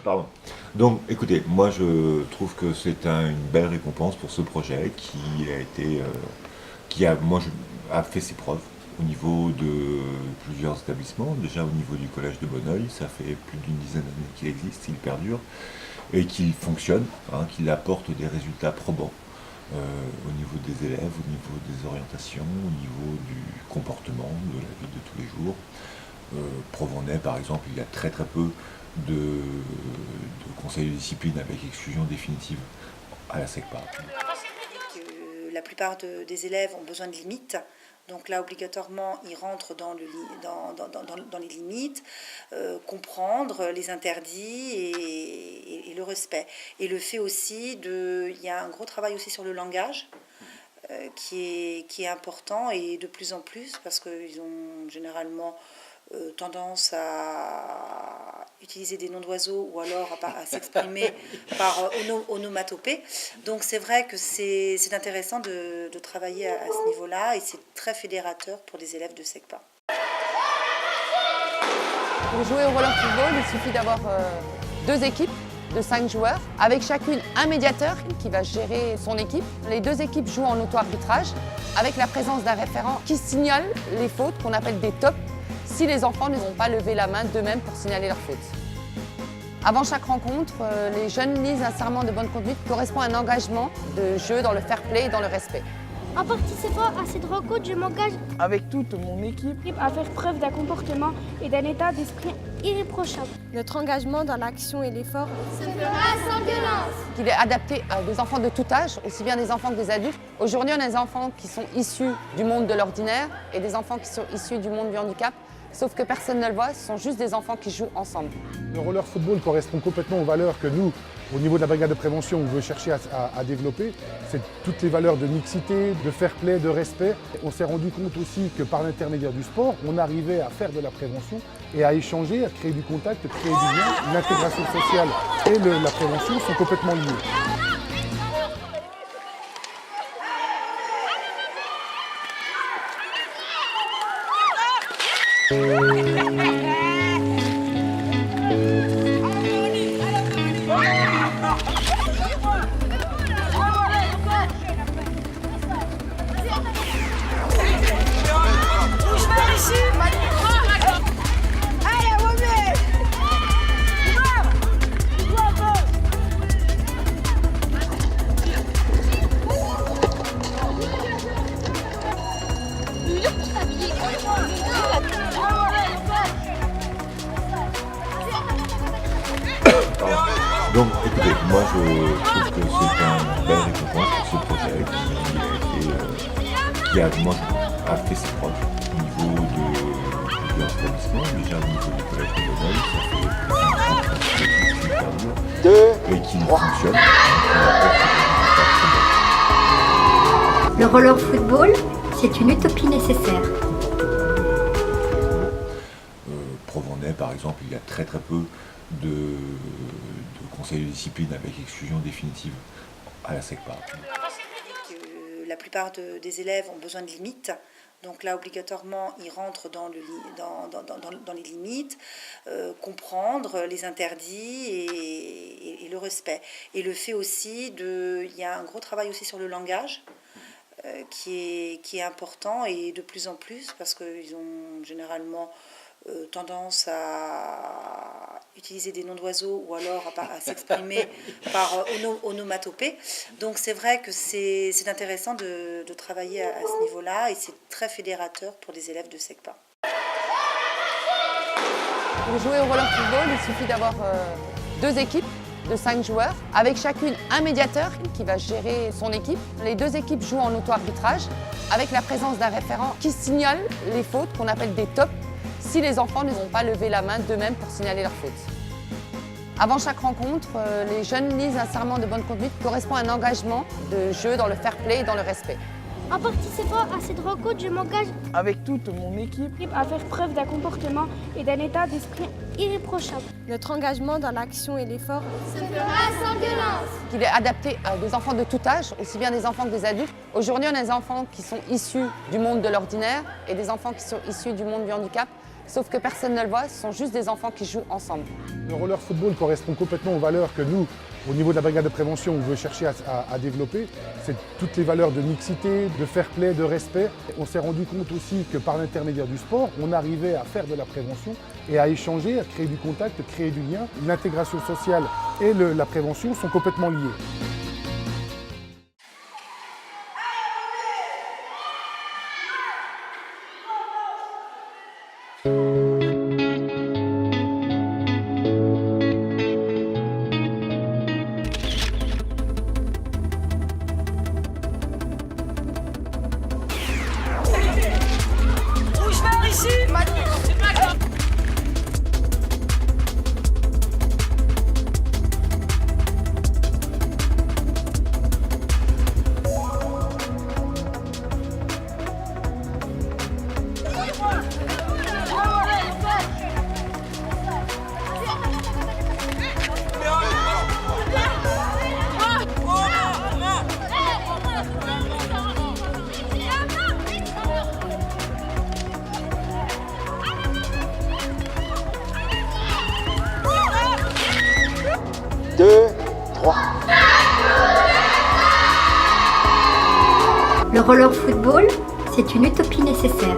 Pardon. Donc, écoutez, moi je trouve que c'est une belle récompense pour ce projet a fait ses preuves au niveau de plusieurs établissements. Déjà au niveau du collège de Bonneuil, ça fait plus d'une dizaine d'années qu'il existe, il perdure et qu'il fonctionne, qu'il apporte des résultats probants au niveau des élèves, au niveau des orientations, au niveau du comportement, de la vie de tous les jours. Provennait par exemple, il y a très peu de conseils de discipline avec exclusion définitive à la SECPA. La plupart des élèves ont besoin de limites. Donc là, obligatoirement, ils rentrent dans les limites, comprendre les interdits et le respect. Et le fait aussi il y a un gros travail aussi sur le langage qui est important et de plus en plus parce qu'ils ont généralement tendance à utiliser des noms d'oiseaux ou alors à s'exprimer par onomatopée. Donc c'est vrai que c'est intéressant de travailler à ce niveau-là et c'est très fédérateur pour les élèves de SECPA. Pour jouer au roller football, il suffit d'avoir 2 équipes de 5 joueurs, avec chacune un médiateur qui va gérer son équipe. Les 2 équipes jouent en auto-arbitrage avec la présence d'un référent qui signale les fautes qu'on appelle des tops si les enfants ne vont pas lever la main d'eux-mêmes pour signaler leurs fautes. Avant chaque rencontre, les jeunes lisent un serment de bonne conduite qui correspond à un engagement de jeu dans le fair play et dans le respect. En participant à cette rencontre, je m'engage avec toute mon équipe à faire preuve d'un comportement et d'un état d'esprit irréprochable. Notre engagement dans l'action et l'effort se fera sans violence. Il est adapté à des enfants de tout âge, aussi bien des enfants que des adultes. Aujourd'hui, on a des enfants qui sont issus du monde de l'ordinaire et des enfants qui sont issus du monde du handicap. Sauf que personne ne le voit, ce sont juste des enfants qui jouent ensemble. Le roller football correspond complètement aux valeurs que nous, au niveau de la brigade de prévention, on veut chercher à développer. C'est toutes les valeurs de mixité, de fair play, de respect. On s'est rendu compte aussi que par l'intermédiaire du sport, on arrivait à faire de la prévention et à échanger, à créer du contact, créer du lien. L'intégration sociale et la prévention sont complètement liées. Donc écoutez, moi je trouve que c'est une belle récompense pour ce projet a fait ses preuves au niveau de plusieurs établissements. Déjà au niveau du collège de Bonneuil, ça fait plus d'un an qu'il perdure et qu'il fonctionne. Le roller football, c'est une utopie nécessaire. Provenait par exemple, il y a très peu de conseils de discipline avec exclusion définitive à la SECPA. La plupart des élèves ont besoin de limites. Donc là, obligatoirement, ils rentrent dans les limites, comprendre les interdits et le respect. Et le fait aussi il y a un gros travail aussi sur le langage qui est important et de plus en plus parce qu'ils ont généralement tendance à utiliser des noms d'oiseaux ou alors à s'exprimer par onomatopée. Donc c'est vrai que c'est intéressant de travailler à ce niveau-là et c'est très fédérateur pour les élèves de SECPA. Pour jouer au roller football, il suffit d'avoir 2 équipes de 5 joueurs, avec chacune un médiateur qui va gérer son équipe. Les 2 équipes jouent en auto-arbitrage avec la présence d'un référent qui signale les fautes qu'on appelle des tops si les enfants ne vont pas lever la main d'eux-mêmes pour signaler leurs fautes. Avant chaque rencontre, les jeunes lisent un serment de bonne conduite qui correspond à un engagement de jeu dans le fair play et dans le respect. En participant à cette rencontre, je m'engage avec toute mon équipe à faire preuve d'un comportement et d'un état d'esprit irréprochable. Notre engagement dans l'action et l'effort se fera sans violence. Il est adapté à des enfants de tout âge, aussi bien des enfants que des adultes. Aujourd'hui, on a des enfants qui sont issus du monde de l'ordinaire et des enfants qui sont issus du monde du handicap. Sauf que personne ne le voit, ce sont juste des enfants qui jouent ensemble. Le roller football correspond complètement aux valeurs que nous, au niveau de la brigade de prévention, on veut chercher à développer. C'est toutes les valeurs de mixité, de fair play, de respect. On s'est rendu compte aussi que par l'intermédiaire du sport, on arrivait à faire de la prévention et à échanger, à créer du contact, créer du lien. L'intégration sociale et la prévention sont complètement liées. Le roller football, c'est une utopie nécessaire.